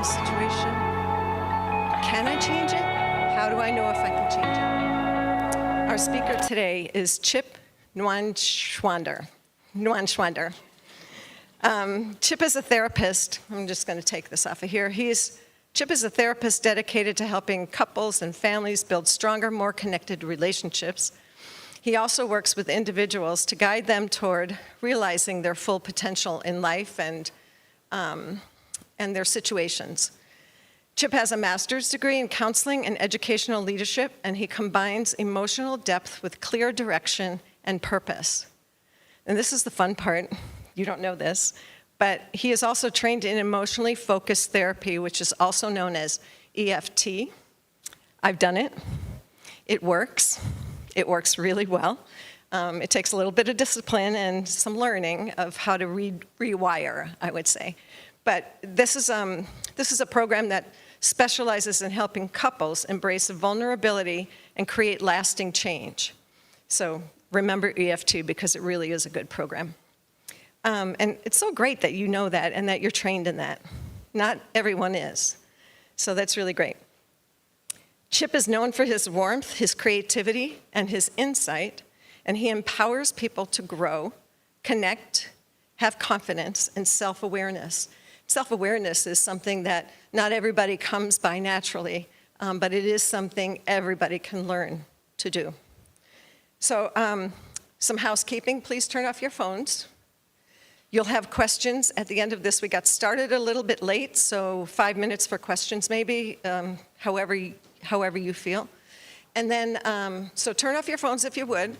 my situation? Can I change it? How do I know if I can change it? Our speaker today is Chip Nwantishwander. Chip is a therapist. I'm just going to take this off of here. Chip is a therapist dedicated to helping couples and families build stronger, more connected relationships. He also works with individuals to guide them toward realizing their full potential in life and their situations. Chip has a master's degree in counseling and educational leadership, and he combines emotional depth with clear direction and purpose. And this is the fun part. You don't know this, but he is also trained in emotionally focused therapy, which is also known as EFT. I've done it. It works. It works really well. It takes a little bit of discipline and some learning of how to rewire, I would say. But this is a program that specializes in helping couples embrace vulnerability and create lasting change. So remember EFT because it really is a good program. And it's so great that you know that and that you're trained in that. Not everyone is. So that's really great. Chip is known for his warmth, his creativity, and his insight, and he empowers people to grow, connect, have confidence, and self-awareness. Self-awareness is something that not everybody comes by naturally, but it is something everybody can learn to do. So some housekeeping, please turn off your phones. You'll have questions at the end of this. We got started a little bit late, so 5 minutes for questions maybe, however you feel. And then, so turn off your phones if you would.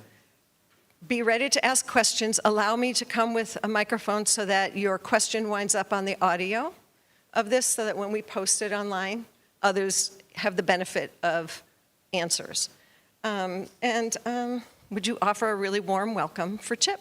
Be ready to ask questions. Allow me to come with a microphone so that your question winds up on the audio of this so that when we post it online, others have the benefit of answers. Would you offer a really warm welcome for Chip?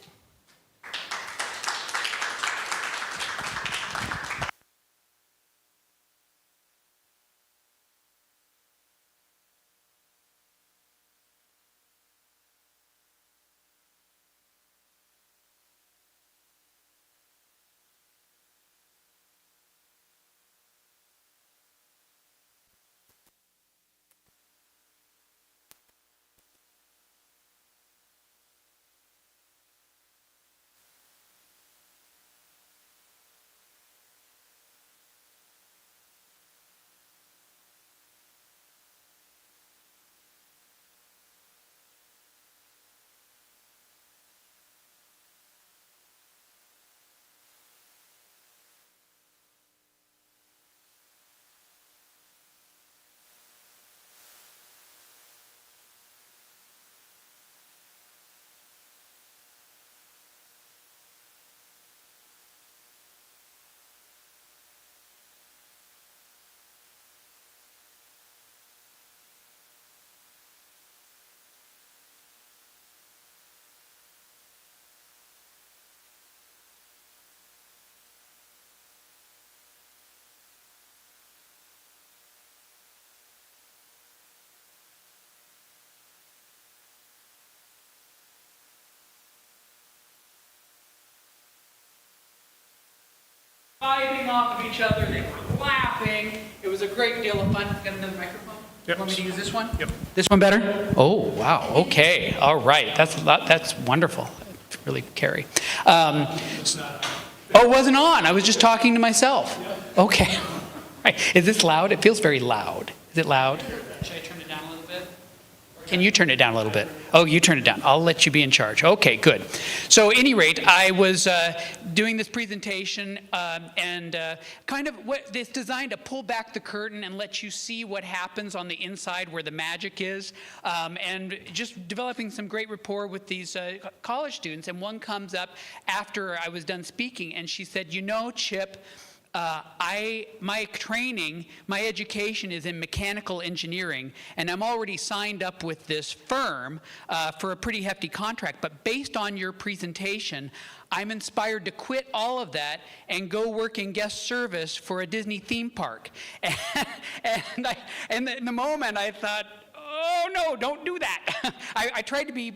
Vibing off of each other, they were laughing. It was a great deal of fun. Got another microphone? Yep. Want me to use this one? Yep. This one better? Oh, wow. Okay. All right. That's wonderful. Really carry. Oh, it wasn't on. I was just talking to myself. Okay. Right. Is this loud? It feels very loud. Is it loud? Should I turn it down a little bit? Can you turn it down a little bit? Oh, you turn it down. I'll let you be in charge. Okay, good. So, at any rate, I was doing this presentation and kind of it's designed to pull back the curtain and let you see what happens on the inside where the magic is, and just developing some great rapport with these college students. And one comes up after I was done speaking, and she said, "You know, Chip, my training, my education is in mechanical engineering, and I'm already signed up with this firm for a pretty hefty contract. But based on your presentation, I'm inspired to quit all of that and go work in guest service for a Disney theme park." And in the moment, I thought, oh no, don't do that. I tried to be,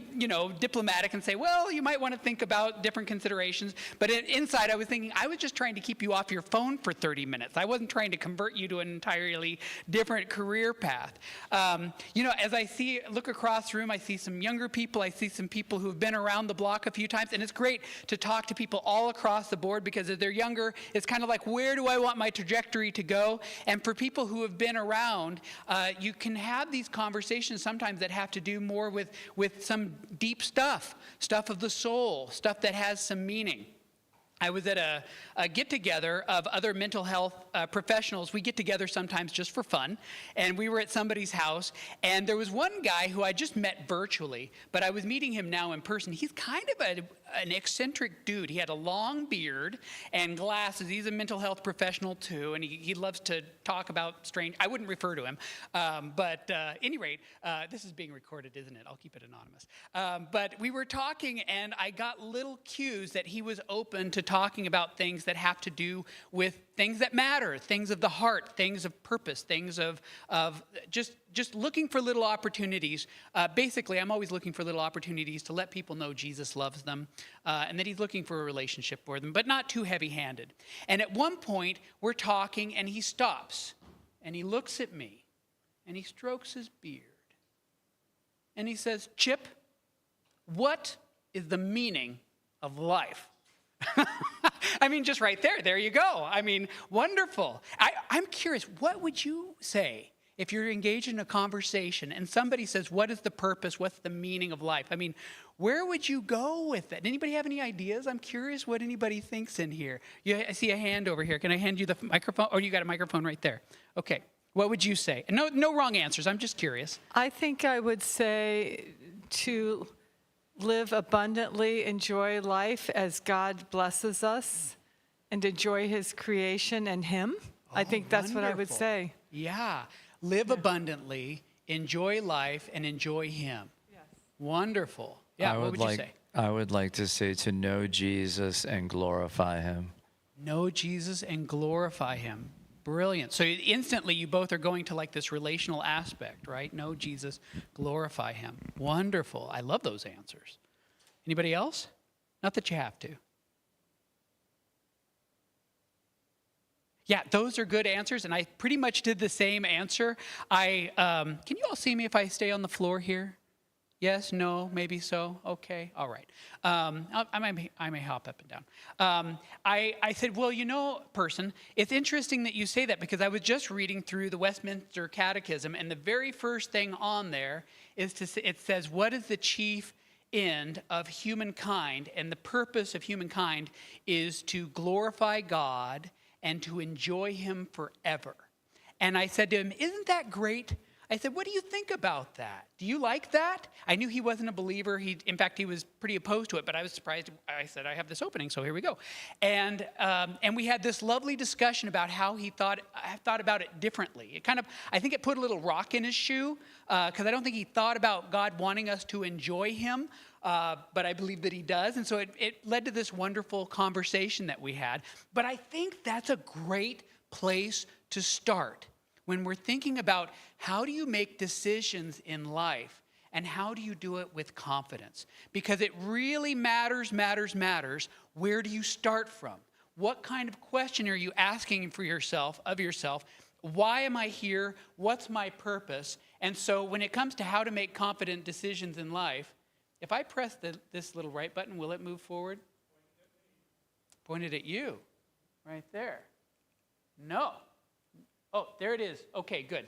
diplomatic and say, well, you might want to think about different considerations. But inside, I was thinking, I was just trying to keep you off your phone for 30 minutes. I wasn't trying to convert you to an entirely different career path. As I look across the room, I see some younger people. I see some people who have been around the block a few times. And it's great to talk to people all across the board, because as they're younger, it's kind of like, where do I want my trajectory to go? And for people who have been around, you can have these conversations sometimes that have to do more with some deep stuff of the soul, stuff that has some meaning. I was at a get-together of other mental health professionals. We get together sometimes just for fun, and we were at somebody's house, and there was one guy who I just met virtually, but I was meeting him now in person. He's kind of an eccentric dude. He had a long beard and glasses. He's a mental health professional too, and he loves to talk about strange. I wouldn't refer to him, but at any rate, this is being recorded, isn't it? I'll keep it anonymous. But we were talking, and I got little cues that he was open to talking about things that have to do with things that matter, things of the heart, things of purpose, things of just looking for little opportunities. Basically, I'm always looking for little opportunities to let people know Jesus loves them, and that he's looking for a relationship for them, but not too heavy-handed. And at one point, we're talking, and he stops, and he looks at me, and he strokes his beard, and he says, "Chip, what is the meaning of life?" I mean, just right there you go. I mean, wonderful. I'm curious, what would you say if you're engaged in a conversation and somebody says, what is the purpose, what's the meaning of life? I mean, where would you go with that? Anybody have any ideas? I'm curious what anybody thinks in here. I see a hand over here. Can I hand you the microphone? Oh, you got a microphone right there. Okay. What would you say? No wrong answers. I'm just curious. I think I would say to live abundantly, enjoy life as God blesses us, and enjoy his creation and him. I think that's wonderful. what I would say. Yeah. Live abundantly, enjoy life, and enjoy him. Yes. Wonderful. Yeah, what would you say? I would like to say to know Jesus and glorify him. Know Jesus and glorify him. Brilliant. So instantly you both are going to like this relational aspect, right? Know Jesus, glorify him. Wonderful. I love those answers. Anybody else? Not that you have to. Yeah, those are good answers, and I pretty much did the same answer. Can you all see me if I stay on the floor here? Yes, no, maybe so. Okay, all right. I may hop up and down. I said, well, person, it's interesting that you say that, because I was just reading through the Westminster Catechism, and the very first thing on there is it says, what is the chief end of humankind? And the purpose of humankind is to glorify God and to enjoy him forever. And I said to him, isn't that great? I said, what do you think about that? Do you like that? I knew he wasn't a believer. In fact, he was pretty opposed to it, but I was surprised. I said, I have this opening, so here we go. And we had this lovely discussion about how he thought about it differently. I think it put a little rock in his shoe, because I don't think he thought about God wanting us to enjoy him, but I believe that he does. And so it led to this wonderful conversation that we had. But I think that's a great place to start. When we're thinking about how do you make decisions in life, and how do you do it with confidence? Because it really matters. Where do you start from? What kind of question are you asking for yourself, Why am I here? What's my purpose? And so when it comes to how to make confident decisions in life, if I press this little right button, will it move forward? Pointed at you, right there. No. Oh, there it is. Okay, good.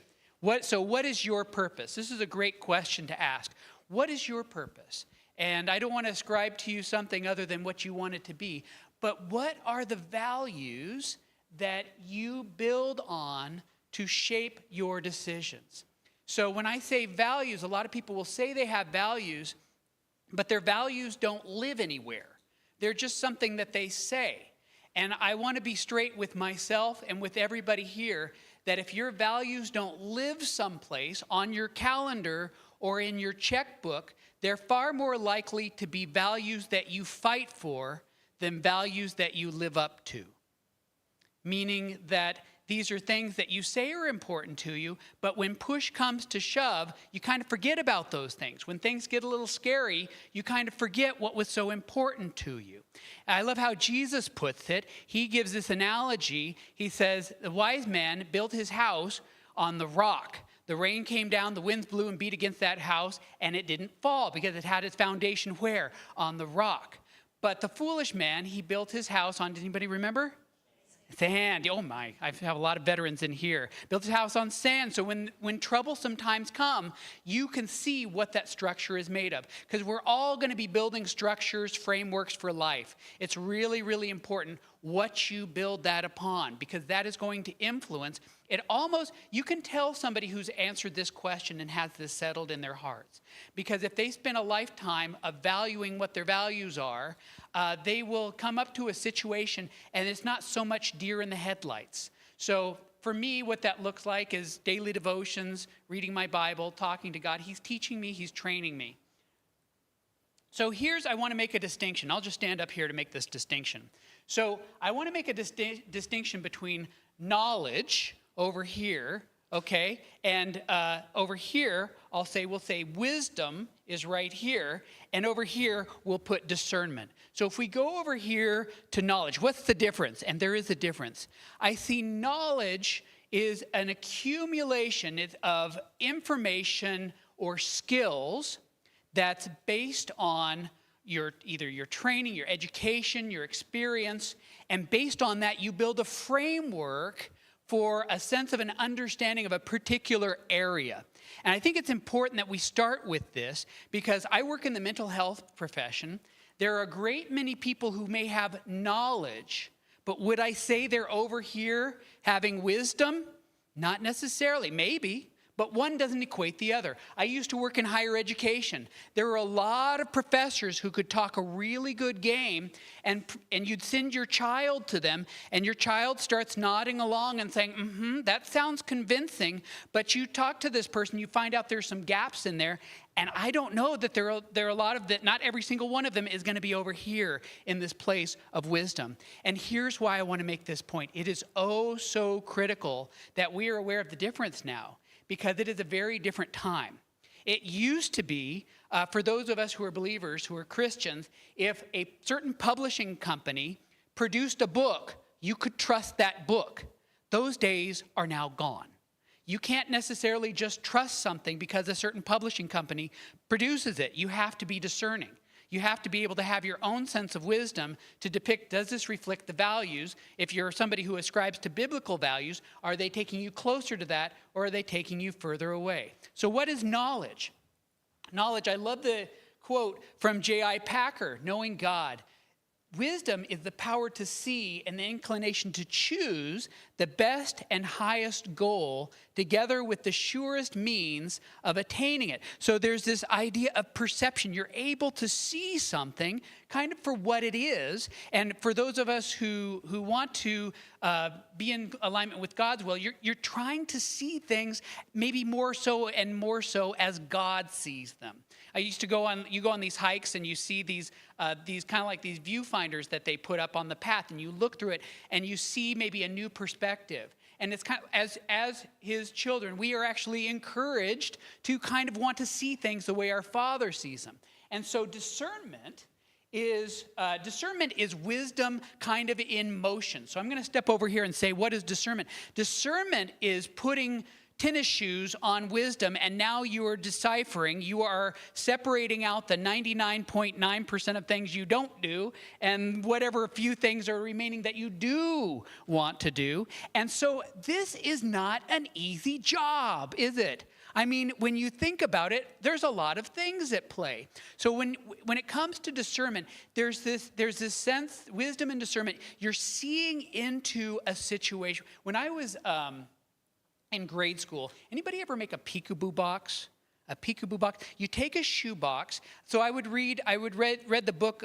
So what is your purpose? This is a great question to ask. What is your purpose? And I don't want to ascribe to you something other than what you want it to be, but what are the values that you build on to shape your decisions? So when I say values, a lot of people will say they have values, but their values don't live anywhere. They're just something that they say. And I want to be straight with myself and with everybody here that if your values don't live someplace on your calendar or in your checkbook, they're far more likely to be values that you fight for than values that you live up to. Meaning that these are things that you say are important to you, but when push comes to shove, you kind of forget about those things. When things get a little scary, you kind of forget what was so important to you. I love how Jesus puts it. He gives this analogy. He says, the wise man built his house on the rock. The rain came down, the winds blew and beat against that house, and it didn't fall because it had its foundation where? On the rock. But the foolish man, he built his house on, does anybody remember? Sand. Oh my, I have a lot of veterans in here. Built his house on sand, so when troublesome times come, you can see what that structure is made of. Because we're all going to be building structures, frameworks for life. It's really, really important what you build that upon, because that is going to influence it. Almost, you can tell somebody who's answered this question and has this settled in their hearts. Because if they spend a lifetime of valuing what their values are, they will come up to a situation and it's not so much deer in the headlights. So for me, what that looks like is daily devotions, reading my Bible, talking to God. He's teaching me, he's training me. So I want to make a distinction. I'll just stand up here to make this distinction. So I want to make a distinction between knowledge over here, okay, and over here, we'll say wisdom is right here, and over here, we'll put discernment. So if we go over here to knowledge, what's the difference? And there is a difference. I see knowledge is an accumulation of information or skills that's based on either your training, your education, your experience, and based on that, you build a framework for a sense of an understanding of a particular area. And I think it's important that we start with this because I work in the mental health profession. There are a great many people who may have knowledge, but would I say they're over here having wisdom? Not necessarily, maybe. But one doesn't equate the other. I used to work in higher education. There were a lot of professors who could talk a really good game, and you'd send your child to them, and your child starts nodding along and saying, that sounds convincing, but you talk to this person, you find out there's some gaps in there, and I don't know that there are a lot of that. Not every single one of them is going to be over here in this place of wisdom. And here's why I want to make this point. It is oh so critical that we are aware of the difference now, because it is a very different time. It used to be, for those of us who are believers, who are Christians, if a certain publishing company produced a book, you could trust that book. Those days are now gone. You can't necessarily just trust something because a certain publishing company produces it. You have to be discerning. You have to be able to have your own sense of wisdom to depict, does this reflect the values? If you're somebody who ascribes to biblical values, are they taking you closer to that, or are they taking you further away? So what is knowledge? Knowledge, I love the quote from J.I. Packer, knowing God. Wisdom is the power to see and the inclination to choose the best and highest goal together with the surest means of attaining it. So there's this idea of perception. You're able to see something kind of for what it is. And for those of us who want to be in alignment with God's will, you're trying to see things maybe more so and more so as God sees them. I used to go on these hikes and you see these kind of like these viewfinders that they put up on the path, and you look through it and you see maybe a new perspective. And it's kind of, as his children, we are actually encouraged to kind of want to see things the way our Father sees them. And so discernment is wisdom kind of in motion. So I'm going to step over here and say, what is discernment? Discernment is putting tennis shoes on wisdom, and now you are deciphering, you are separating out the 99.9% of things you don't do, and whatever few things are remaining that you do want to do. And so this is not an easy job, is it? I mean, when you think about it, there's a lot of things at play. So when it comes to discernment, there's this sense, wisdom and discernment, you're seeing into a situation. When I was in grade school, anybody ever make a peekaboo box? a peekaboo box. You take a shoe box. So I would read the book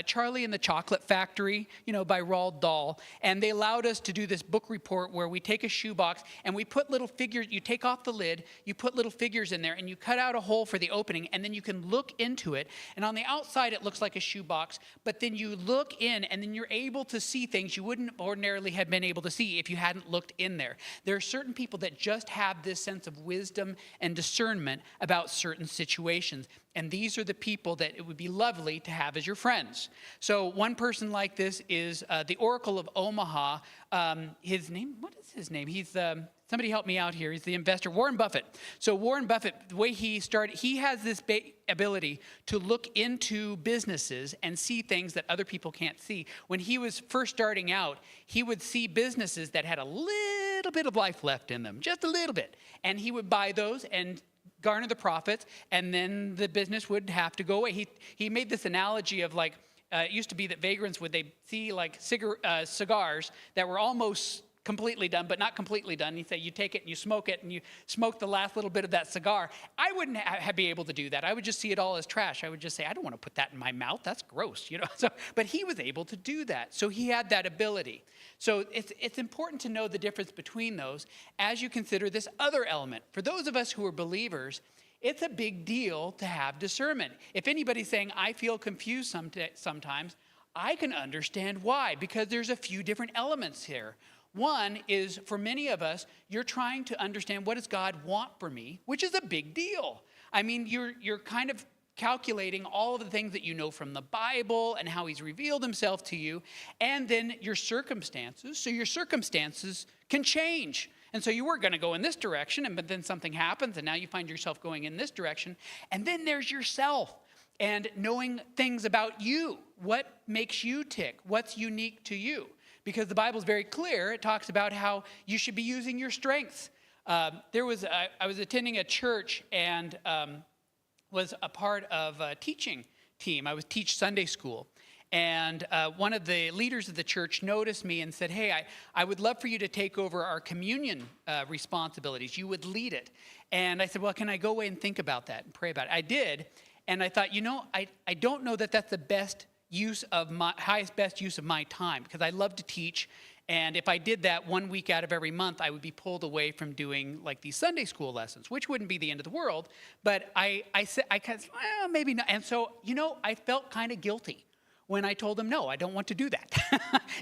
Charlie and the Chocolate Factory, by Roald Dahl, and they allowed us to do this book report where we take a shoe box and we put little figures. You take off the lid, you put little figures in there, and you cut out a hole for the opening, and then you can look into it. And on the outside, it looks like a shoe box, but then you look in, and then you're able to see things you wouldn't ordinarily have been able to see if you hadn't looked in there. There are certain people that just have this sense of wisdom and discernment about certain situations. And these are the people that it would be lovely to have as your friends. So one person like this is the Oracle of Omaha. His name, what is his name? He's, somebody help me out here. He's the investor, Warren Buffett. So Warren Buffett, the way he started, he has this ability to look into businesses and see things that other people can't see. When he was first starting out, he would see businesses that had a little bit of life left in them, just a little bit. And he would buy those and garner the profits, and then the business would have to go away. He made this analogy of like, it used to be that vagrants they see like cigars that were almost completely done, but not completely done. He said, you take it and you smoke it, and you smoke the last little bit of that cigar. I wouldn't be able to do that. I would just see it all as trash. I would just say, I don't want to put that in my mouth. That's gross, So, but he was able to do that. So he had that ability. So it's important to know the difference between those as you consider this other element. For those of us who are believers, it's a big deal to have discernment. If anybody's saying, I feel confused sometimes, I can understand why, because there's a few different elements here. One is, for many of us, you're trying to understand, what does God want for me, which is a big deal. I mean, you're kind of calculating all of the things that you know from the Bible and how he's revealed himself to you, and then your circumstances. So your circumstances can change. And so you were going to go in this direction, but then something happens, and now you find yourself going in this direction. And then there's yourself and knowing things about you. What makes you tick? What's unique to you? Because the Bible is very clear. It talks about how you should be using your strengths. I was attending a church and was a part of a teaching team. I was teach Sunday school. And one of the leaders of the church noticed me and said, hey, I would love for you to take over our communion responsibilities. You would lead it. And I said, well, can I go away and think about that and pray about it? I did. And I thought, I don't know that that's the best highest best use of my time, because I love to teach. And if I did that 1 week out of every month, I would be pulled away from doing like these Sunday school lessons, which wouldn't be the end of the world. But I said, well, maybe not. And so, I felt kind of guilty when I told him, no, I don't want to do that.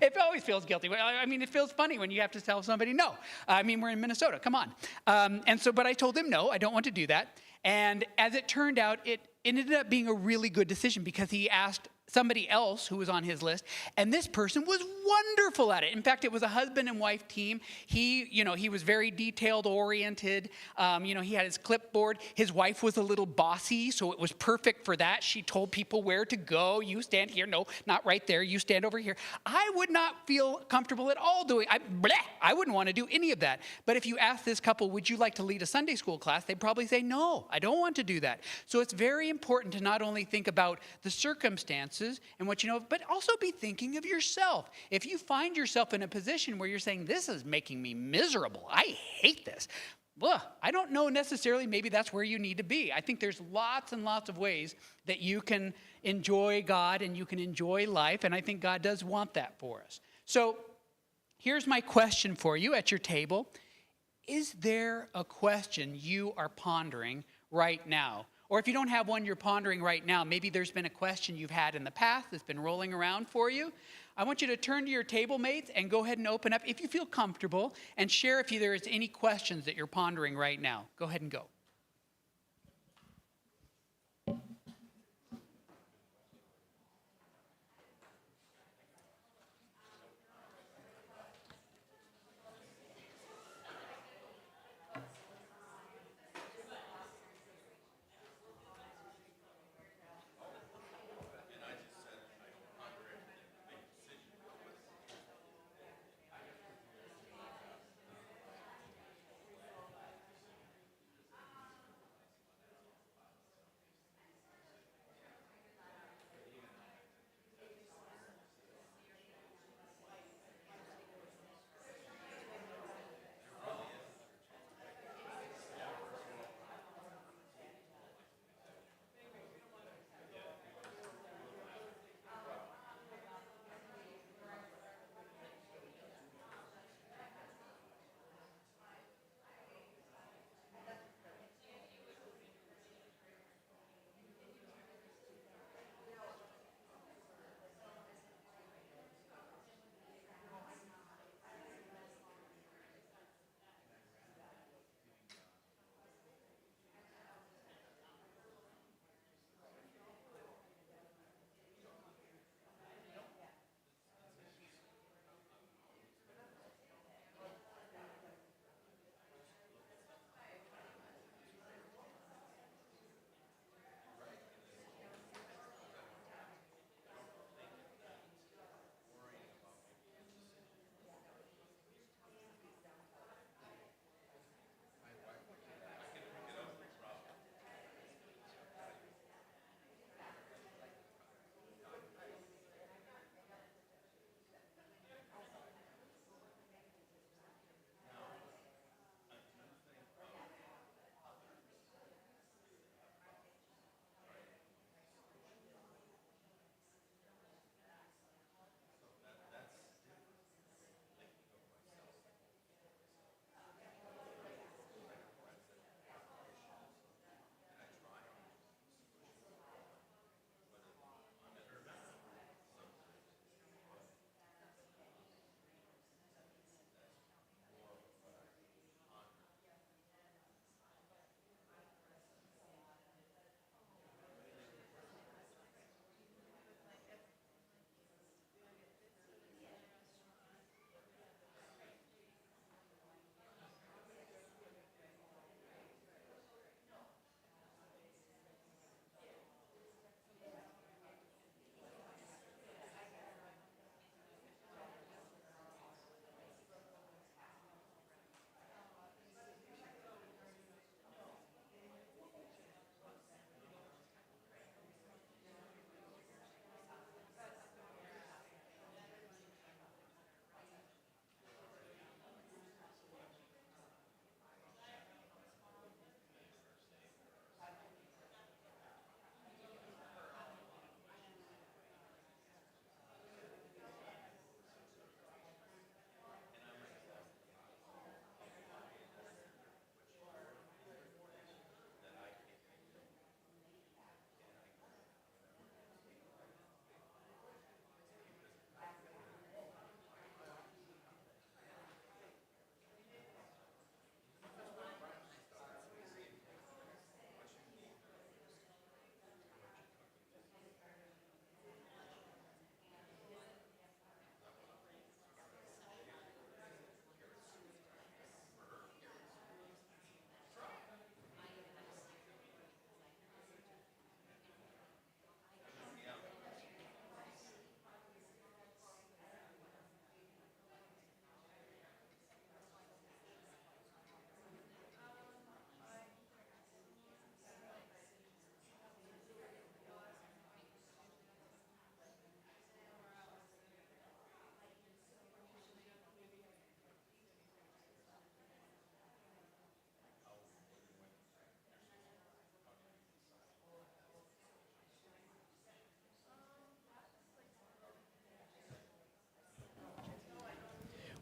It always feels guilty. I mean, it feels funny when you have to tell somebody no. I mean, we're in Minnesota, come on. But I told him, no, I don't want to do that. And as it turned out, it ended up being a really good decision, because he asked somebody else who was on his list, and this person was wonderful at it. In fact, it was a husband and wife team. He was very detailed oriented. He had his clipboard. His wife was a little bossy, so it was perfect for that. She told people where to go. You stand here. No, not right there. You stand over here. I would not feel comfortable at all doing. I wouldn't want to do any of that. But if you ask this couple, would you like to lead a Sunday school class? They'd probably say, no, I don't want to do that. So it's very important to not only think about the circumstances and what you know, but also be thinking of yourself. If you find yourself in a position where you're saying, this is making me miserable, I hate this, well, I don't know necessarily maybe that's where you need to be. I think there's lots and lots of ways that you can enjoy God and you can enjoy life, and I think God does want that for us. So here's my question for you at your table. Is there a question you are pondering right now? Or if you don't have one you're pondering right now, maybe there's been a question you've had in the past that's been rolling around for you. I want you to turn to your table mates and go ahead and open up, if you feel comfortable, and share if there is any questions that you're pondering right now. Go ahead and go.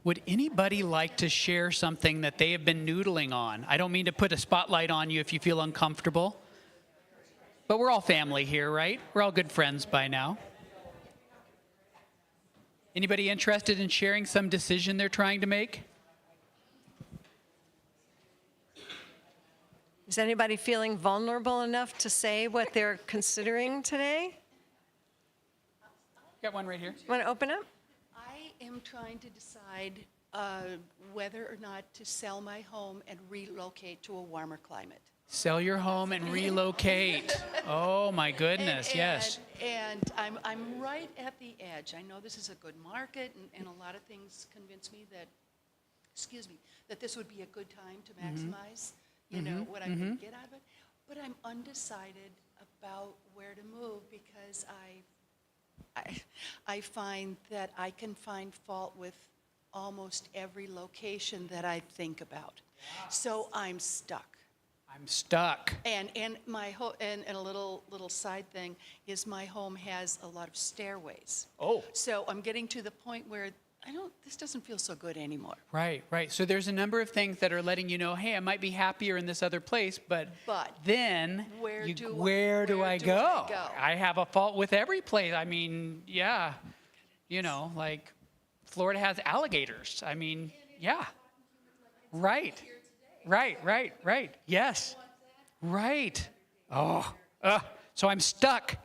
Would anybody like to share something that they have been noodling on? I don't mean to put a spotlight on you if you feel uncomfortable, but we're all family here, right? We're all good friends by now. Anybody interested in sharing some decision they're trying to make? Is anybody feeling vulnerable enough to say what they're considering today? Got one right here. Want to open up? I am trying to decide whether or not to sell my home and relocate to a warmer climate. Sell your home and relocate. Oh my goodness, yes. And I'm right at the edge. I know this is a good market, and a lot of things convince me that, that this would be a good time to maximize, what I can get out of it. But I'm undecided about where to move because I find that I can find fault with almost every location that I think about. So I'm stuck. I'm stuck. And my and a little side thing is my home has a lot of stairways. Oh. So I'm getting to the point where this doesn't feel so good anymore. Right. So there's a number of things that are letting you know, hey, I might be happier in this other place, but then where do I go? I have a fault with every place. I mean, yeah, like Florida has alligators. I mean, yeah. Right. Yes. Right. Oh. So I'm stuck.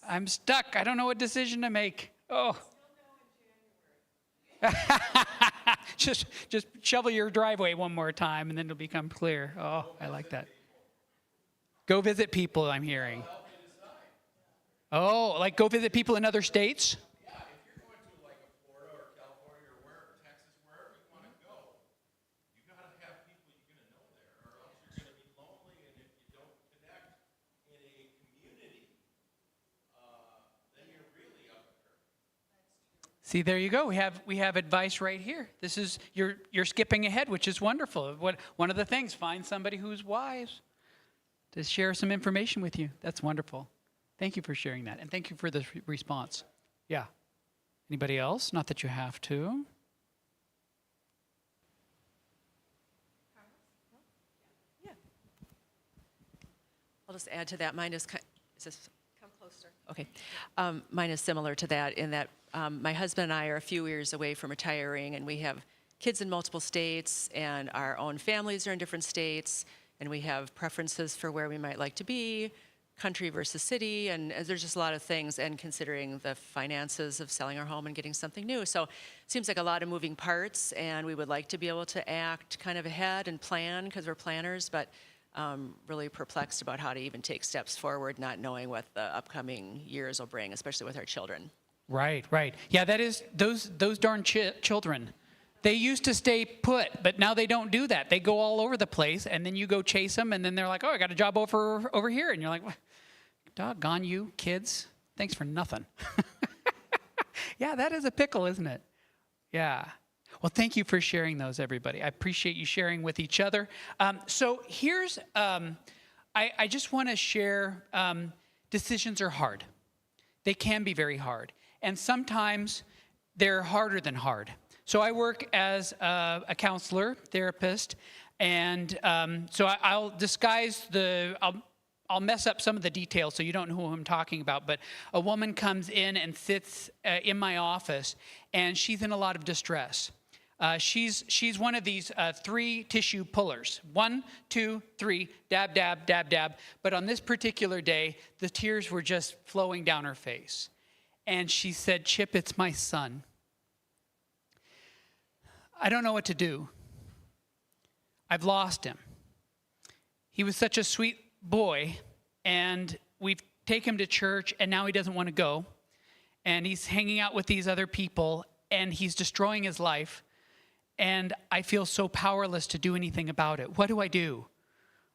I don't know what decision to make. Oh. just shovel your driveway one more time and then it'll become clear. Oh, I like that. Go visit people, I'm hearing. Oh, like go visit people in other states? Yeah, if you're going to like a Florida or California or wherever, Texas, wherever you want to go, you got to have people you're going to know there, or else you're going to be lonely, and if you don't connect in a community, then you're really up there. See, there you go. We have advice right here. This is you're skipping ahead, which is wonderful. One of the things, find somebody who's wise to share some information with you. That's wonderful. Thank you for sharing that, and thank you for the response. Yeah. Anybody else? Not that you have to. Yeah. I'll just add to that. Mine is come closer. Okay. Mine is similar to that in that my husband and I are a few years away from retiring, and we have kids in multiple states, and our own families are in different states, and we have preferences for where we might like to be, country versus city, and there's just a lot of things, and considering the finances of selling our home and getting something new. So it seems like a lot of moving parts, and we would like to be able to act kind of ahead and plan because we're planners, but really perplexed about how to even take steps forward, not knowing what the upcoming years will bring, especially with our children. Right. Yeah, that is those darn children. They used to stay put, but now they don't do that. They go all over the place, and then you go chase them, and then they're like, oh, I got a job over here. And you're like, doggone you, kids. Thanks for nothing. Yeah, that is a pickle, isn't it? Yeah. Well, thank you for sharing those, everybody. I appreciate you sharing with each other. So here's, I just want to share, decisions are hard. They can be very hard. And sometimes they're harder than hard. So I work as a counselor, therapist, and so I'll disguise I'll mess up some of the details so you don't know who I'm talking about, but a woman comes in and sits in my office, and she's in a lot of distress. She's one of these 3 tissue pullers. 1, 2, 3, dab, dab, dab, dab. But on this particular day, the tears were just flowing down her face. And she said, Chip, it's my son. I don't know what to do. I've lost him. He was such a sweet boy, and we've taken him to church, and now he doesn't want to go. And he's hanging out with these other people, and he's destroying his life. And I feel so powerless to do anything about it. What do I do?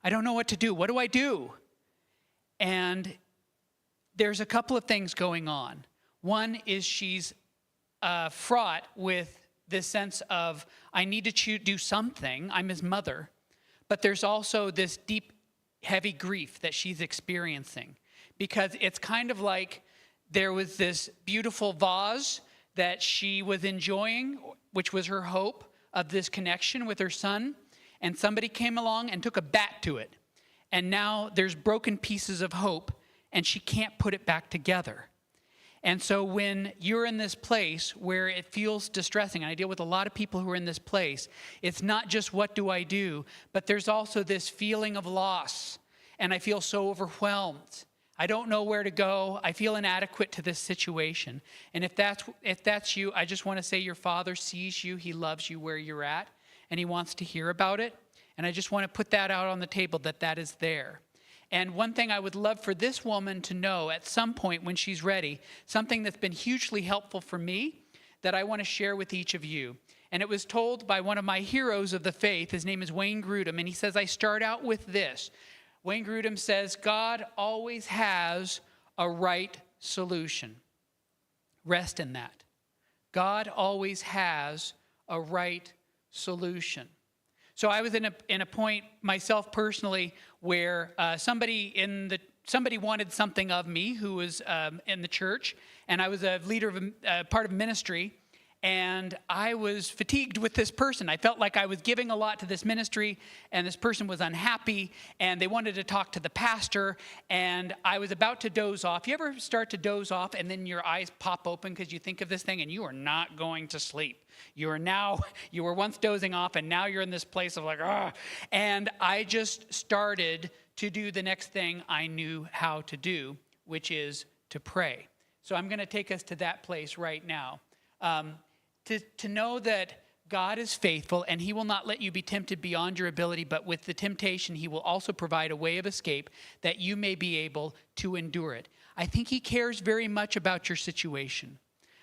I don't know what to do. What do I do? And there's a couple of things going on. One is she's fraught with this sense of, I need to do something. I'm his mother. But there's also this deep, heavy grief that she's experiencing. Because it's kind of like there was this beautiful vase that she was enjoying, which was her hope of this connection with her son, and somebody came along and took a bat to it. And now there's broken pieces of hope, and she can't put it back together. And so when you're in this place where it feels distressing, and I deal with a lot of people who are in this place, it's not just what do I do, but there's also this feeling of loss, and I feel so overwhelmed. I don't know where to go. I feel inadequate to this situation. And if that's you, I just want to say your Father sees you. He loves you where you're at, and he wants to hear about it. And I just want to put that out on the table, that is there. And one thing I would love for this woman to know at some point when she's ready, something that's been hugely helpful for me that I want to share with each of you. And it was told by one of my heroes of the faith. His name is Wayne Grudem, and he says, I start out with this. Wayne Grudem says, God always has a right solution. Rest in that. God always has a right solution. So I was in a point myself personally where somebody wanted something of me who was in the church, and I was a leader of part of ministry, and I was fatigued with this person. I felt like I was giving a lot to this ministry, and this person was unhappy, and they wanted to talk to the pastor, and I was about to doze off. You ever start to doze off, and then your eyes pop open because you think of this thing, and you are not going to sleep. You were once dozing off, and now you're in this place of like, ah. And I just started to do the next thing I knew how to do, which is to pray. So I'm going to take us to that place right now. To know that God is faithful and he will not let you be tempted beyond your ability, but with the temptation, he will also provide a way of escape that you may be able to endure it. I think he cares very much about your situation.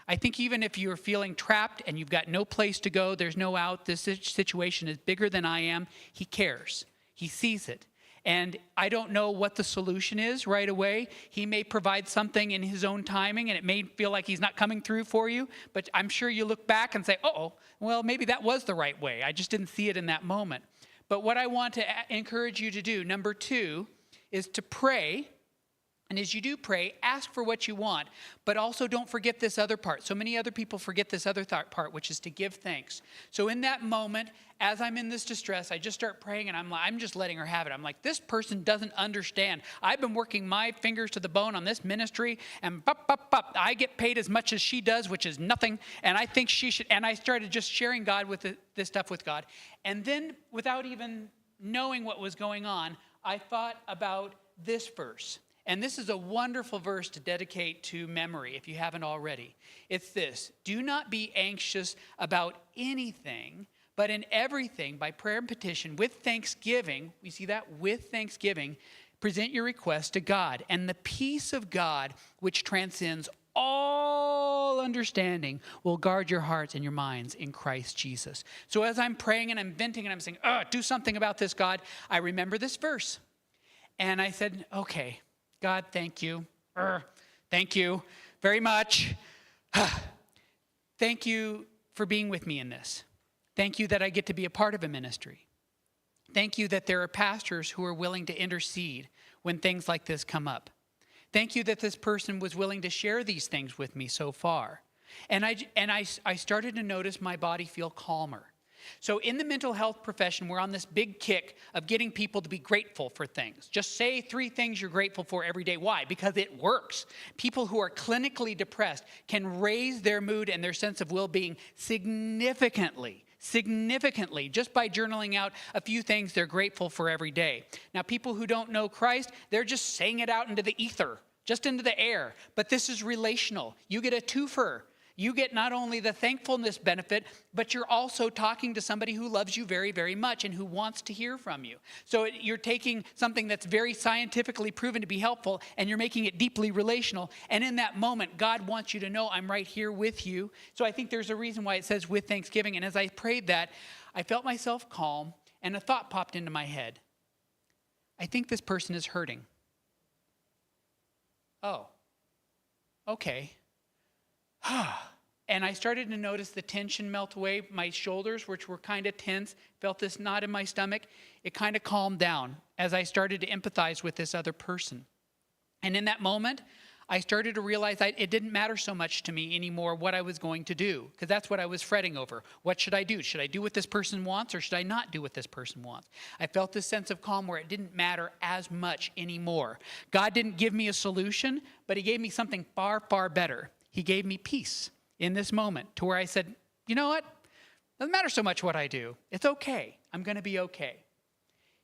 I think even if you're feeling trapped and you've got no place to go, there's no out, this situation is bigger than I am, he cares. He sees it. And I don't know what the solution is right away. He may provide something in his own timing, and it may feel like he's not coming through for you. But I'm sure you look back and say, oh, well, maybe that was the right way. I just didn't see it in that moment. But what I want to encourage you to do, number 2, is to pray. And as you do pray, ask for what you want, but also don't forget this other part. So many other people forget this other part, which is to give thanks. So in that moment, as I'm in this distress, I just start praying, and I'm just letting her have it. I'm like, this person doesn't understand. I've been working my fingers to the bone on this ministry, and I get paid as much as she does, which is nothing, and I think she should. And I started just sharing God with this stuff with God. And then, without even knowing what was going on, I thought about this verse. And this is a wonderful verse to dedicate to memory if you haven't already. It's this: do not be anxious about anything, but in everything, by prayer and petition, with thanksgiving, we see that, with thanksgiving, present your requests to God. And the peace of God, which transcends all understanding, will guard your hearts and your minds in Christ Jesus. So as I'm praying and I'm venting and I'm saying, do something about this, God, I remember this verse. And I said, okay, God, thank you. Thank you very much. Thank you for being with me in this. Thank you that I get to be a part of a ministry. Thank you that there are pastors who are willing to intercede when things like this come up. Thank you that this person was willing to share these things with me so far. And I started to notice my body feel calmer. So in the mental health profession, we're on this big kick of getting people to be grateful for things. Just say 3 things you're grateful for every day. Why? Because it works. People who are clinically depressed can raise their mood and their sense of well-being significantly, just by journaling out a few things they're grateful for every day. Now, people who don't know Christ, they're just saying it out into the ether, just into the air. But this is relational. You get a twofer. You get not only the thankfulness benefit, but you're also talking to somebody who loves you very, very much and who wants to hear from you. So you're taking something that's very scientifically proven to be helpful, and you're making it deeply relational. And in that moment, God wants you to know, I'm right here with you. So I think there's a reason why it says with thanksgiving. And as I prayed that, I felt myself calm, and a thought popped into my head. I think this person is hurting. Oh, okay. And I started to notice the tension melt away. My shoulders, which were kind of tense, felt this knot in my stomach. It kind of calmed down as I started to empathize with this other person. And in that moment, I started to realize it didn't matter so much to me anymore what I was going to do, because that's what I was fretting over. What should I do? Should I do what this person wants, or should I not do what this person wants? I felt this sense of calm where it didn't matter as much anymore. God didn't give me a solution, but he gave me something far, far better. He gave me peace in this moment to where I said, you know what? Doesn't matter so much what I do. It's okay. I'm going to be okay.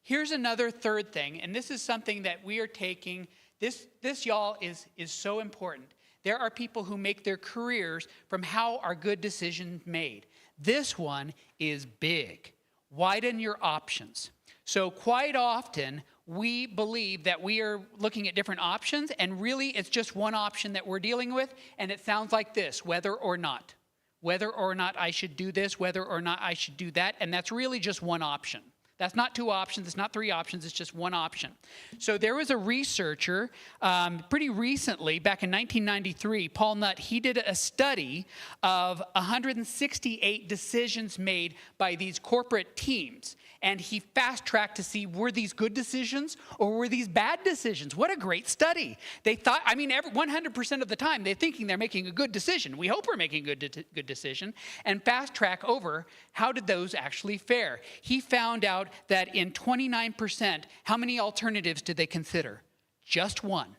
Here's another third thing, and this is something that we are taking. This y'all, is so important. There are people who make their careers from how are good decisions made. This one is big. Widen your options. So quite often, we believe that we are looking at different options, and really it's just one option that we're dealing with, and it sounds like this: whether or not. Whether or not I should do this, whether or not I should do that, and that's really just one option. That's not two options, it's not three options, it's just one option. So there was a researcher pretty recently, back in 1993, Paul Nutt, he did a study of 168 decisions made by these corporate teams. And he fast-tracked to see, were these good decisions or were these bad decisions? What a great study. They thought, 100% of the time, they're thinking they're making a good decision. We hope we're making a good decision. And fast-track over, how did those actually fare? He found out that in 29%, how many alternatives did they consider? Just one.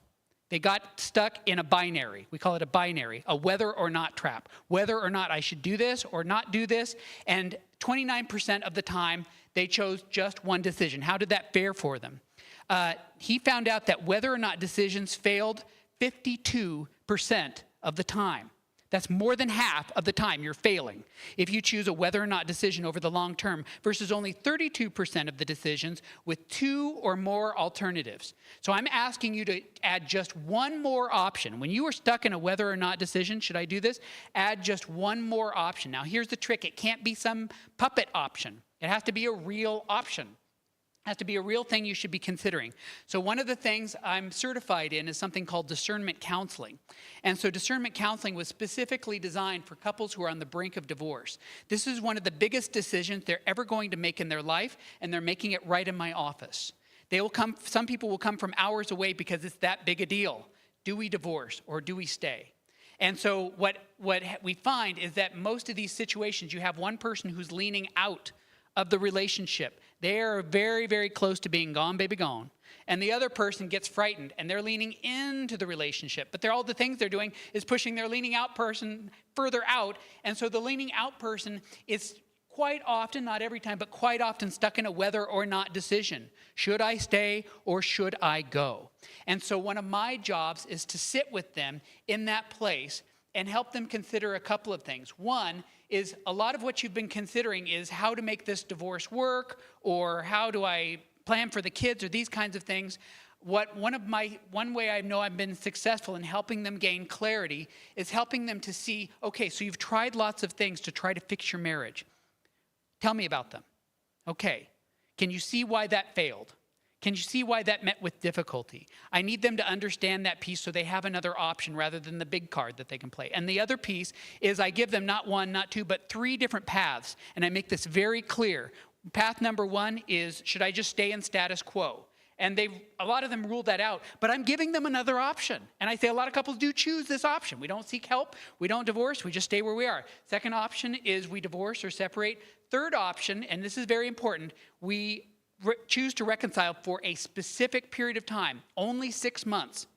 They got stuck in a binary. We call it a binary, a whether or not trap. Whether or not I should do this or not do this. And 29% of the time, they chose just one decision. How did that fare for them? He found out that whether or not decisions failed 52% of the time. That's more than half of the time you're failing if you choose a whether or not decision over the long term, versus only 32% of the decisions with two or more alternatives. So I'm asking you to add just one more option. When you are stuck in a whether or not decision, should I do this? Add just one more option. Now here's the trick. It can't be some puppet option. It has to be a real option. Has to be a real thing you should be considering. So one of the things I'm certified in is something called discernment counseling. And so discernment counseling was specifically designed for couples who are on the brink of divorce. This is one of the biggest decisions they're ever going to make in their life, and they're making it right in my office. Some people will come from hours away because it's that big a deal. Do we divorce or do we stay? And so what we find is that most of these situations, you have one person who's leaning out of the relationship. They are very, very close to being gone, baby, gone. And the other person gets frightened, and they're leaning into the relationship. But all the things they're doing is pushing their leaning out person further out. And so the leaning out person is quite often, not every time, but quite often stuck in a whether or not decision. Should I stay or should I go? And so one of my jobs is to sit with them in that place and help them consider a couple of things. One is, a lot of what you've been considering is how to make this divorce work, or how do I plan for the kids, or these kinds of things. One way I know I've been successful in helping them gain clarity is helping them to see, okay, so you've tried lots of things to try to fix your marriage. Tell me about them. Okay, can you see why that failed? Can you see why that met with difficulty? I need them to understand that piece so they have another option rather than the big card that they can play. And the other piece is I give them not one, not two, but three different paths. And I make this very clear. Path number one is, should I just stay in status quo? And a lot of them ruled that out, but I'm giving them another option. And I say a lot of couples do choose this option. We don't seek help, we don't divorce, we just stay where we are. Second option is we divorce or separate. Third option, and this is very important, we choose to reconcile for a specific period of time, only 6 months.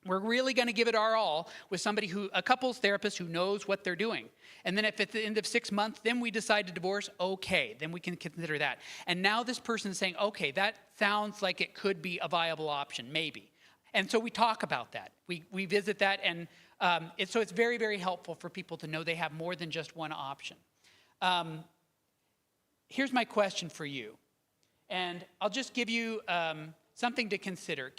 We're really going to give it our all with a couples therapist who knows what they're doing. And then if at the end of 6 months, then we decide to divorce, okay, then we can consider that. And now this person is saying, okay, that sounds like it could be a viable option, maybe. And so we talk about that. We visit that, and so it's very, very helpful for people to know they have more than just one option. Here's my question for you. And I'll just give you something to consider.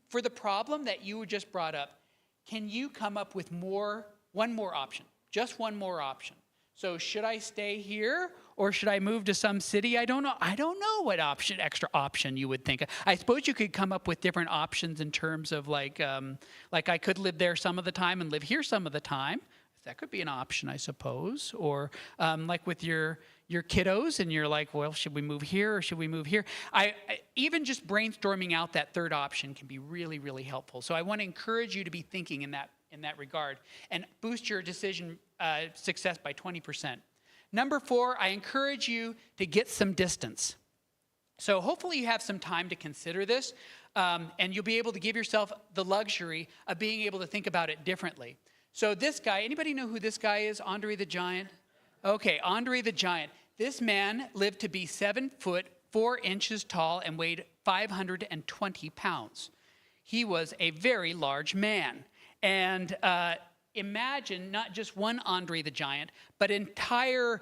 For the problem that you just brought up, can you come up with one more option? Just one more option. So should I stay here or should I move to some city? I don't know. I don't know what extra option you would think. I suppose you could come up with different options in terms of like I could live there some of the time and live here some of the time. That could be an option, I suppose. Or like with your kiddos, and you're like, well, should we move here or should we move here? Even just brainstorming out that third option can be really, really helpful. So I want to encourage you to be thinking in that regard and boost your decision success by 20%. Number 4, I encourage you to get some distance. So hopefully you have some time to consider this, and you'll be able to give yourself the luxury of being able to think about it differently. So this guy, anybody know who this guy is? Andre the Giant? Okay, Andre the Giant. This man lived to be 7 foot 4 inches tall and weighed 520 pounds. He was a very large man. And imagine not just one Andre the Giant, but an entire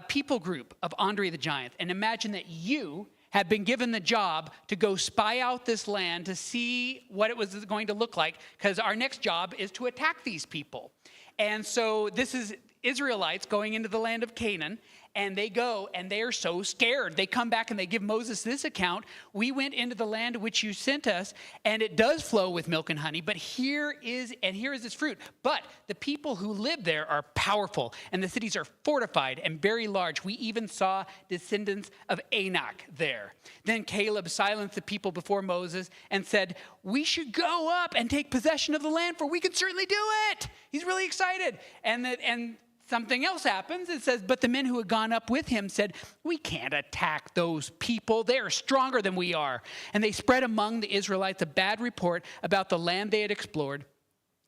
people group of Andre the Giant. And imagine that you had been given the job to go spy out this land to see what it was going to look like, because our next job is to attack these people. And so this is Israelites going into the land of Canaan, and they go, and they are so scared. They come back and they give Moses this account. We went into the land which you sent us, and it does flow with milk and honey, but here is this fruit. But the people who live there are powerful, and the cities are fortified and very large. We even saw descendants of Anak there. Then Caleb silenced the people before Moses and said, we should go up and take possession of the land, for we can certainly do it. He's really excited. And something else happens. It says, but the men who had gone up with him said, we can't attack those people. They are stronger than we are. And they spread among the Israelites a bad report about the land they had explored.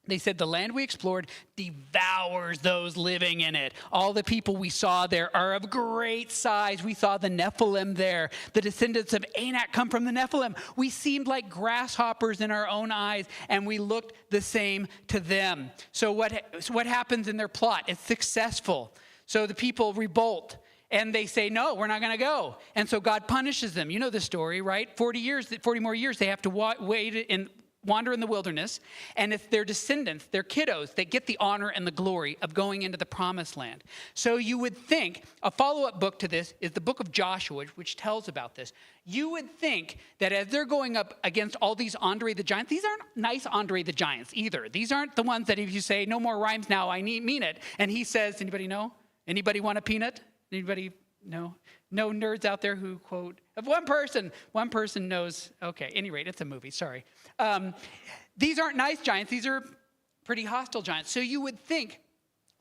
They said, the land we explored devours those living in it. All the people we saw there are of great size. We saw the Nephilim there. The descendants of Anak come from the Nephilim. We seemed like grasshoppers in our own eyes, and we looked the same to them. So what happens in their plot? It's successful. So the people revolt. And they say, no, we're not going to go. And so God punishes them. You know the story, right? 40 more years, they have to wait and wander in the wilderness, and it's their descendants, their kiddos, that get the honor and the glory of going into the promised land. So you would think a follow-up book to this is the book of Joshua, which tells about this. You would think that as they're going up against all these Andre the Giants, these aren't nice Andre the Giants either. These aren't the ones that if you say, no more rhymes now, I mean it. And he says, anybody know? Anybody want a peanut? Anybody know? No nerds out there who quote, of one person knows, okay, at any rate, it's a movie, sorry. These aren't nice giants, these are pretty hostile giants. So you would think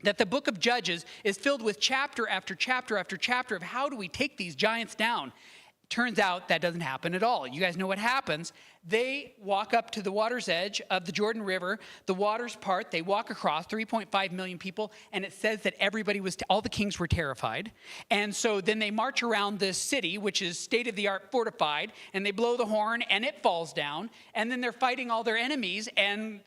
that the book of Judges is filled with chapter after chapter after chapter of how do we take these giants down. Turns out that doesn't happen at all. You guys know what happens. They walk up to the water's edge of the Jordan River. The waters part. They walk across, 3.5 million people. And it says that all the kings were terrified. And so then they march around this city, which is state-of-the-art fortified. And they blow the horn, and it falls down. And then they're fighting all their enemies. And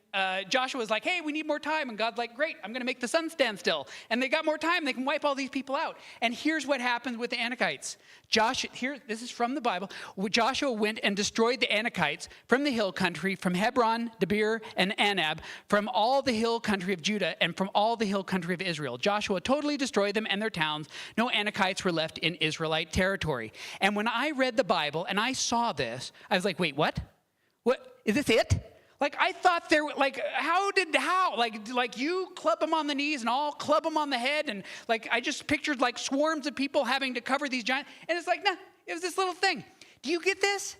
Joshua's like, hey, we need more time. And God's like, great, I'm going to make the sun stand still. And they got more time. They can wipe all these people out. And here's what happens with the Anakites. This is from the Bible. Joshua went and destroyed the Anakites from the hill country, from Hebron, Debir, and Anab, from all the hill country of Judah, and from all the hill country of Israel. Joshua totally destroyed them and their towns. No Anakites were left in Israelite territory. And when I read the Bible and I saw this, I was like, wait, what? What? Is this it? Like, I thought how? Like you club them on the knees and I'll club them on the head. And like, I just pictured like swarms of people having to cover these giants. And it's like, nah, it was this little thing. Do you get this?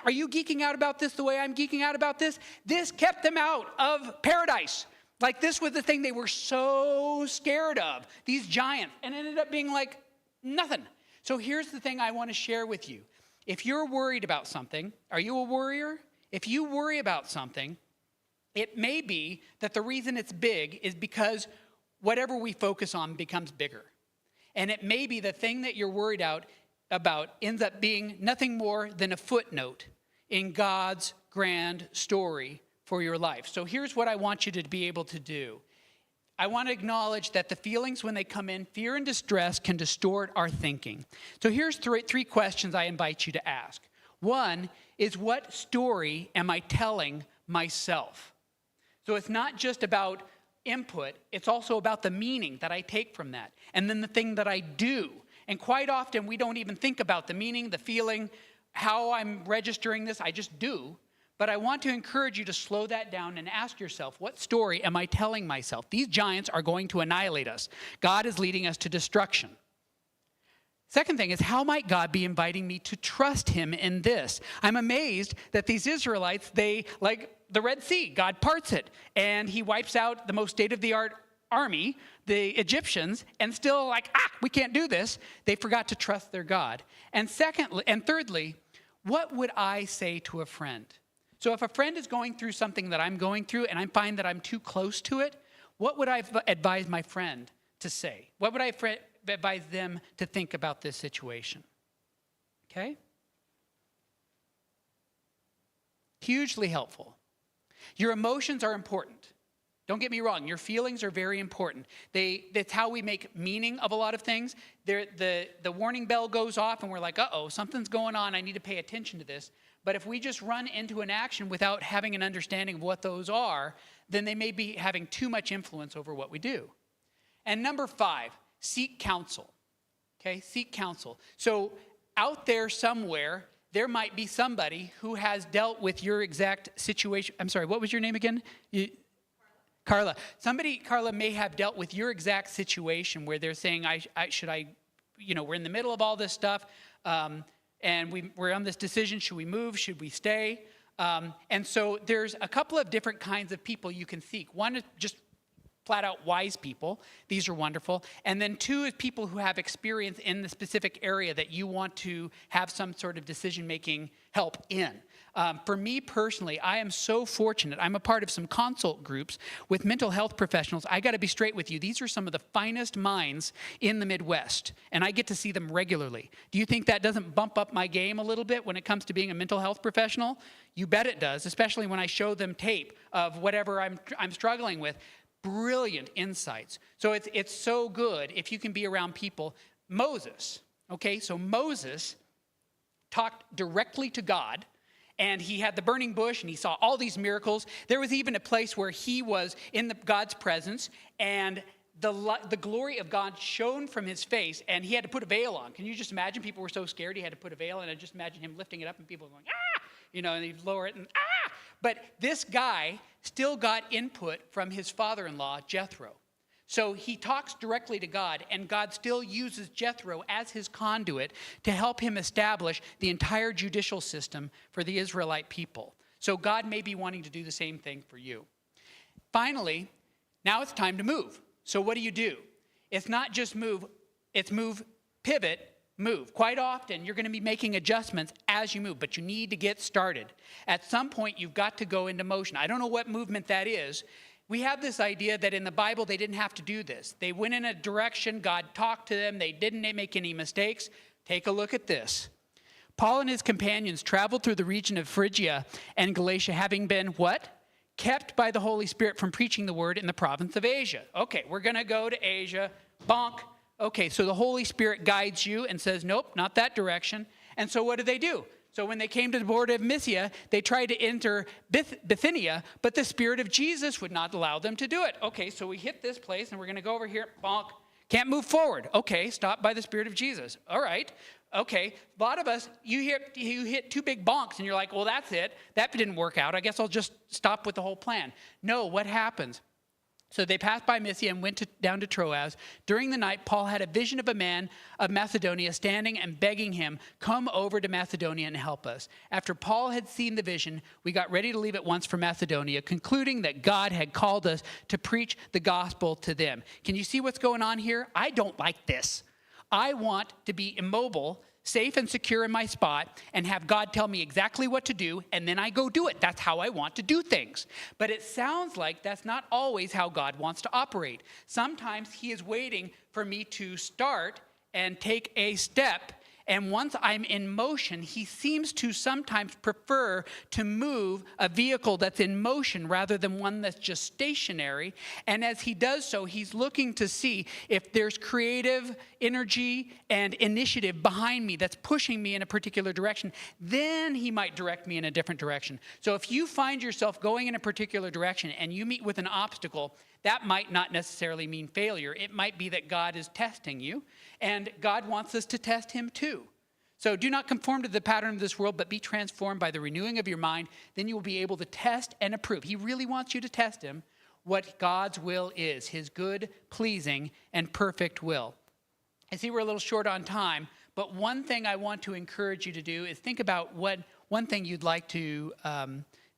Are you geeking out about this the way I'm geeking out about this? This kept them out of paradise. Like, this was the thing they were so scared of, these giants. And it ended up being like nothing. So here's the thing I want to share with you. If you're worried about something, are you a worrier? If you worry about something, it may be that the reason it's big is because whatever we focus on becomes bigger. And it may be the thing that you're worried about ends up being nothing more than a footnote in God's grand story for your life. So here's what I want you to be able to do. I want to acknowledge that the feelings when they come in, fear and distress, can distort our thinking. So here's three questions I invite you to ask. One is, what story am I telling myself? So it's not just about input, it's also about the meaning that I take from that. And then the thing that I do. And quite often we don't even think about the meaning, the feeling, how I'm registering this. I just do. But I want to encourage you to slow that down and ask yourself, what story am I telling myself? These giants are going to annihilate us. God is leading us to destruction. Second thing is, how might God be inviting me to trust him in this? I'm amazed that these Israelites, they, like the Red Sea, God parts it, and he wipes out the most state-of-the-art army, the Egyptians, and still like, we can't do this. They forgot to trust their God. And thirdly, what would I say to a friend? So if a friend is going through something that I'm going through and I find that I'm too close to it, what would I advise my friend to say? What would I advise them to think about this situation? Okay? Hugely helpful. Your emotions are important. Don't get me wrong, your feelings are very important. That's how we make meaning of a lot of things. The warning bell goes off and we're like, uh-oh, something's going on, I need to pay attention to this. But if we just run into an action without having an understanding of what those are, then they may be having too much influence over what we do. And number 5, seek counsel. Okay, seek counsel. So out there somewhere, there might be somebody who has dealt with your exact situation. I'm sorry, what was your name again? Carla. Carla may have dealt with your exact situation where they're saying, we're in the middle of all this stuff, and we're on this decision, should we move, should we stay? And so there's a couple of different kinds of people you can seek. One is just flat out wise people. These are wonderful. And then 2 is people who have experience in the specific area that you want to have some sort of decision-making help in. For me personally, I am so fortunate. I'm a part of some consult groups with mental health professionals. I got to be straight with you. These are some of the finest minds in the Midwest, and I get to see them regularly. Do you think that doesn't bump up my game a little bit when it comes to being a mental health professional? You bet it does, especially when I show them tape of whatever I'm struggling with. Brilliant insights. So it's so good if you can be around people. Moses, okay, so Moses talked directly to God, and he had the burning bush, and he saw all these miracles. There was even a place where he was in God's presence, and the glory of God shone from his face, and he had to put a veil on. Can you just imagine? People were so scared he had to put a veil, and I just imagine him lifting it up, and people going, and he'd lower it, and But this guy still got input from his father-in-law, Jethro. So he talks directly to God, and God still uses Jethro as his conduit to help him establish the entire judicial system for the Israelite people. So God may be wanting to do the same thing for you. Finally, now it's time to move. So what do? It's not just move, it's move, pivot, move. Quite often, you're going to be making adjustments as you move, but you need to get started. At some point, you've got to go into motion. I don't know what movement that is. We have this idea that in the Bible, they didn't have to do this. They went in a direction, God talked to them, they didn't make any mistakes. Take a look at this. Paul and his companions traveled through the region of Phrygia and Galatia, having been what? Kept by the Holy Spirit from preaching the word in the province of Asia. Okay, we're going to go to Asia. Bonk. Okay, so the Holy Spirit guides you and says, nope, not that direction. And so what do? So when they came to the border of Mysia, they tried to enter Bithynia, but the Spirit of Jesus would not allow them to do it. Okay, so we hit this place, and we're going to go over here. Bonk. Can't move forward. Okay, stop by the Spirit of Jesus. All right. Okay, a lot of us, you hit 2 big bonks, and you're like, well, that's it. That didn't work out. I guess I'll just stop with the whole plan. No, what happens? So they passed by Mysia and went down to Troas. During the night, Paul had a vision of a man of Macedonia standing and begging him, come over to Macedonia and help us. After Paul had seen the vision, we got ready to leave at once for Macedonia, concluding that God had called us to preach the gospel to them. Can you see what's going on here? I don't like this. I want to be immobile, safe and secure in my spot, and have God tell me exactly what to do, and then I go do it. That's how I want to do things. But it sounds like that's not always how God wants to operate. Sometimes he is waiting for me to start and take a step, and once I'm in motion, he seems to sometimes prefer to move a vehicle that's in motion rather than one that's just stationary. And as he does so, he's looking to see if there's creative energy and initiative behind me that's pushing me in a particular direction. Then he might direct me in a different direction. So if you find yourself going in a particular direction and you meet with an obstacle, that might not necessarily mean failure. It might be that God is testing you, and God wants us to test him too. So do not conform to the pattern of this world, but be transformed by the renewing of your mind. Then you will be able to test and approve. He really wants you to test him, what God's will is, his good, pleasing, and perfect will. I see we're a little short on time, but one thing I want to encourage you to do is think about one thing you'd like to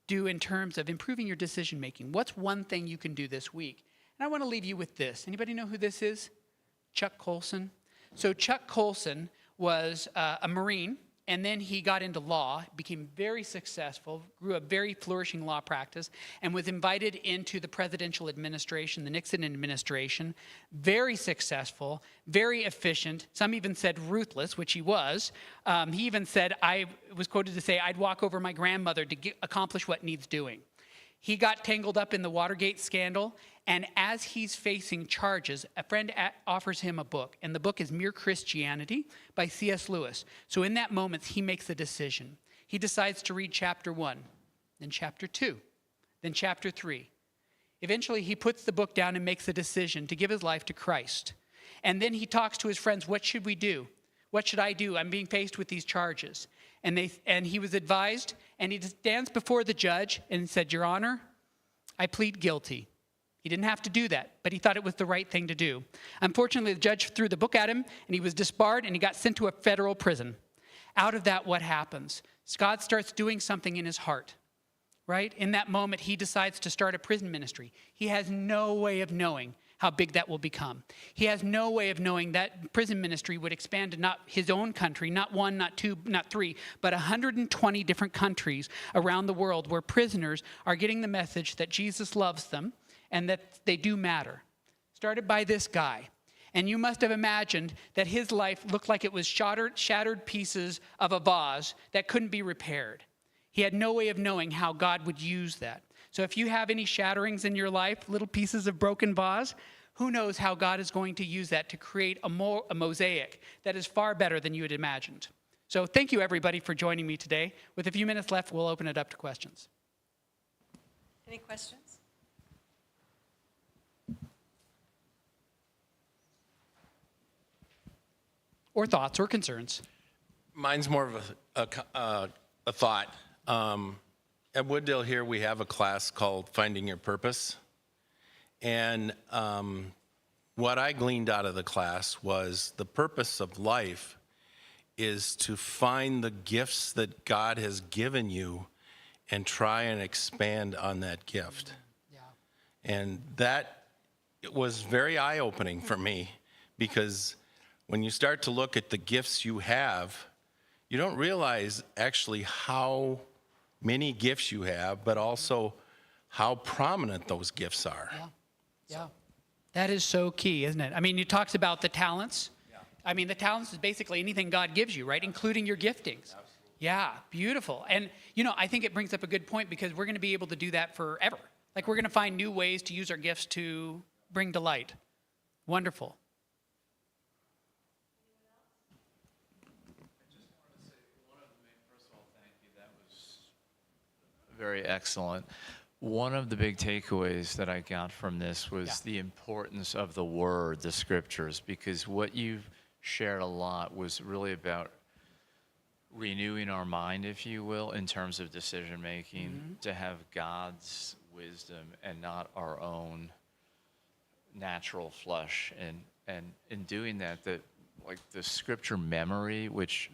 do in terms of improving your decision making. What's one thing you can do this week? And I want to leave you with this. Anybody know who this is? Chuck Colson. So Chuck Colson was a Marine, and then he got into law, became very successful, grew a very flourishing law practice, and was invited into the presidential administration, the Nixon administration. Very successful, very efficient. Some even said ruthless, which he was. He even said, I was quoted to say, I'd walk over my grandmother to accomplish what needs doing. He got tangled up in the Watergate scandal, and as he's facing charges, a friend offers him a book, and the book is Mere Christianity by C.S. Lewis. So in that moment, he makes a decision. He decides to read chapter 1, then chapter 2, then chapter 3. Eventually, he puts the book down and makes a decision to give his life to Christ. And then he talks to his friends, what should we do? What should I do? I'm being faced with these charges. And he was advised, and he stands before the judge and said, Your Honor, I plead guilty. He didn't have to do that, but he thought it was the right thing to do. Unfortunately, the judge threw the book at him, and he was disbarred, and he got sent to a federal prison. Out of that, what happens? God starts doing something in his heart, right? In that moment, he decides to start a prison ministry. He has no way of knowing how big that will become. He has no way of knowing that prison ministry would expand to not his own country, not one, not two, not three, but 120 different countries around the world where prisoners are getting the message that Jesus loves them and that they do matter. Started by this guy. And you must have imagined that his life looked like it was shattered pieces of a vase that couldn't be repaired. He had no way of knowing how God would use that. So if you have any shatterings in your life, little pieces of broken vase, who knows how God is going to use that to create a mosaic that is far better than you had imagined. So thank you, everybody, for joining me today. With a few minutes left, we'll open it up to questions. Any questions? Or thoughts or concerns. Mine's more of a thought. At Wooddale here, we have a class called Finding Your Purpose. And what I gleaned out of the class was the purpose of life is to find the gifts that God has given you and try and expand on that gift. Yeah. And that was very eye-opening for me, because when you start to look at the gifts you have, you don't realize actually how many gifts you have, but also how prominent those gifts are. Yeah. Yeah. That is so key, isn't it? I mean, you talked about the talents. Yeah. I mean, the talents is basically anything God gives you, right? Including your giftings. Absolutely. Yeah, beautiful. And, I think it brings up a good point, because we're going to be able to do that forever. Like, we're going to find new ways to use our gifts to bring delight. Wonderful. Very excellent. One of the big takeaways that I got from this was the importance of the word, the scriptures, because what you've shared a lot was really about renewing our mind, if you will, in terms of decision making, to have God's wisdom and not our own natural flesh. And in doing that, like the scripture memory, which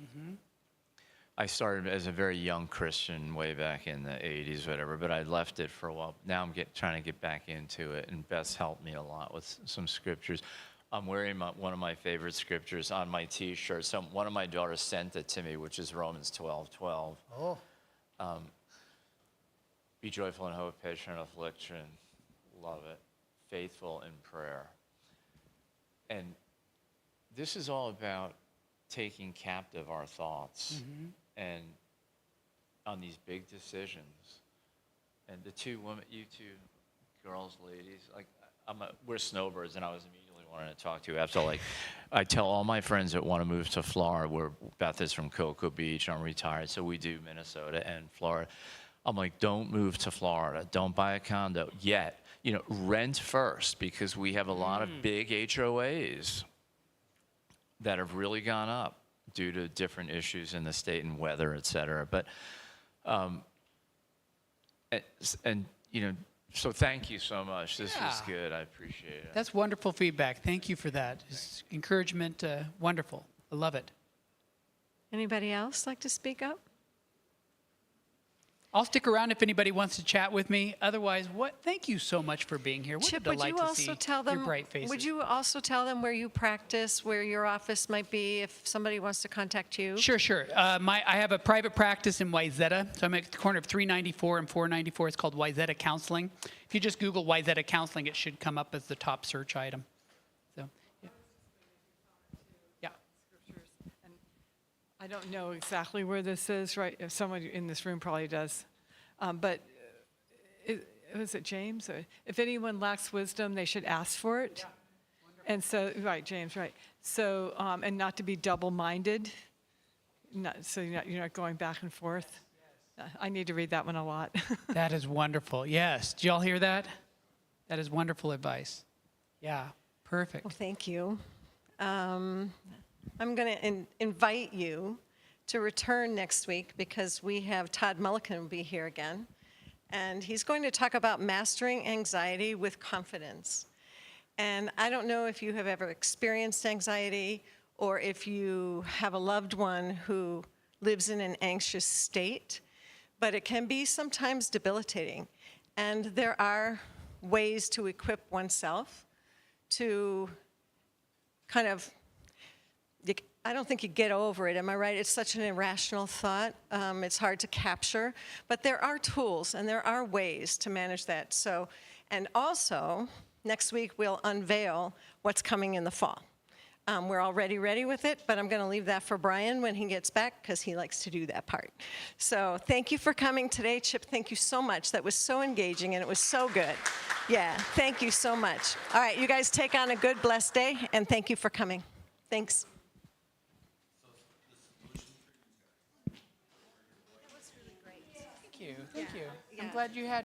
I started as a very young Christian way back in the 80s, whatever, but I left it for a while. Now I'm trying to get back into it, and Beth's helped me a lot with some scriptures. I'm wearing one of my favorite scriptures on my T-shirt. One of my daughters sent it to me, which is Romans 12:12. Oh. Be joyful in hope, patient in affliction, love it, faithful in prayer. And this is all about taking captive our thoughts and on these big decisions. And the two women, you two girls, ladies, like we're snowbirds, and I was immediately wanting to talk to you after, I tell all my friends that want to move to Florida, where Beth is from Cocoa Beach, I'm retired, so we do Minnesota and Florida. I'm like, don't move to Florida, don't buy a condo yet, rent first, because we have a lot of big HOAs that have really gone up. due to different issues in the state and weather, et cetera. But, and you know, so thank you so much. This was Yeah. good. I appreciate it. That's wonderful feedback. Thank you for that. It's encouragement, wonderful. I love it. Anybody else like to speak up? I'll stick around if anybody wants to chat with me. Otherwise, thank you so much for being here. What Chip, a would delight you to see also tell them? your bright faces. Would you also tell them where you practice, where your office might be, if somebody wants to contact you? Sure, sure. I have a private practice in Wayzata, so I'm at the corner of 394 and 494. It's called Wayzata Counseling. If you just Google Wayzata Counseling, it should come up as the top search item. So, yeah. Yeah. I don't know exactly where this is, right? If someone in this room probably does. But was it James? If anyone lacks wisdom, they should ask for it. And so, right, James, right. So, and not to be double-minded, so you're not going back and forth. I need to read that one a lot. That is wonderful. Yes. Did y'all hear that? That is wonderful advice. Yeah. Perfect. Well, thank you. I'm going to invite you to return next week because we have Todd Mulliken will be here again. And he's going to talk about mastering anxiety with confidence. And I don't know if you have ever experienced anxiety or if you have a loved one who lives in an anxious state, but it can be sometimes debilitating. And there are ways to equip oneself to kind of, I don't think you get over it, am I right? It's such an irrational thought. It's hard to capture. But there are tools and there are ways to manage that. So, and also, next week we'll unveil what's coming in the fall. We're already ready with it, but I'm going to leave that for Brian when he gets back because he likes to do that part. So thank you for coming today, Chip. Thank you so much. That was so engaging and it was so good. Yeah, thank you so much. All right, you guys take on a good, blessed day, and thank you for coming. Thanks. Thank you. Thank you. I'm glad you had